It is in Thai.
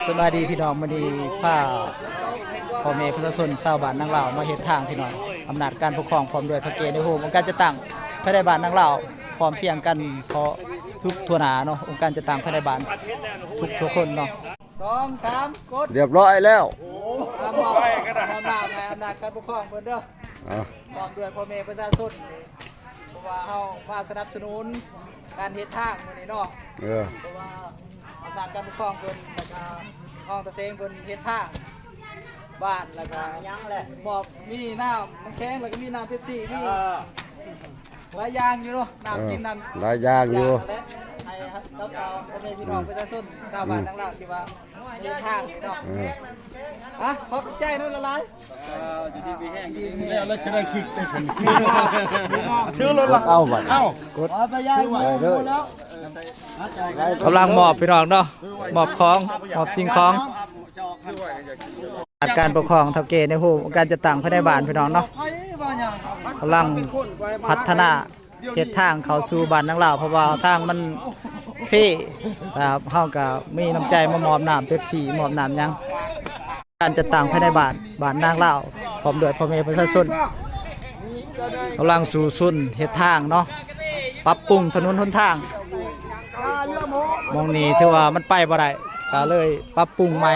สวัสดีพี่น้องมาดีผ้าพ่อแม่ประชาชนชาวบ้านนางลาวมาเฮ็ดทางพี่น้องอำนาจการปกครองพร้อมด้วยพระเกศในโฮมองค์การจะตั้งภายในบ้านนางลาวพร้อมเพียงกันเพราะทุกทั่วหน้าเนาะองค์การจะตั้งภายในบ้านทุกคนเนาะ2 3กดเรียบร้อยแล้วอำนาจการปกครองเพิ่นเด้อพร้อมด้วยพ่อแม่ประชาชนเพราะว่าเฮามาสนับสนุนการเฮ็ดทางมื้อนี้เนาะเพราะว่าอำนาจการปกครองเพิ่นแล้วก็ห้องตะเซงเพิ่นเฮ็ดทางบ้านแล้วก็ยังแหละบอกมีน้ำแข็งแล้วก็มีน้ำเป๊ปซี่มีหลายอย่างอยู่เนาะน้ำกินน้ำหลายอย่างอยู่ให้ครับแล้วก็พ่อแม่พี่น้องประชาชนชาวบ้านทั้งหลายที่ว่าเดินทางเนาะขอบใจน้องละลายดีแห้งดีแล้วจะได้คิกได้ผลชื่อรถละเอาบัดกดไปย่างแล้วกำลังมอบพี่น้องเนาะมอบของมอบสิ่งของการปกครองทับเกในโฮมการจะตั้งภายในบ้านพี่น้องเนาะกำลังพัฒนาเฮ็ดทางเข้าสู่บ้านนางลาวเพราะว่าทางมันเพ่ครับเฮาก็มีน้ำใจมามอบน้ำเป๊ปซี่มอบน้ำยังการจะตั้งภายในบ้านนางลาวพร้อมด้วยพ่อแม่ประชาชนกำลังสู่สุนเฮ็ดทางเนาะปรับปรุงถนนหนทางมองนี้ถือว่ามันไปบ่ได้ก็เลยปรับปรุงใหม่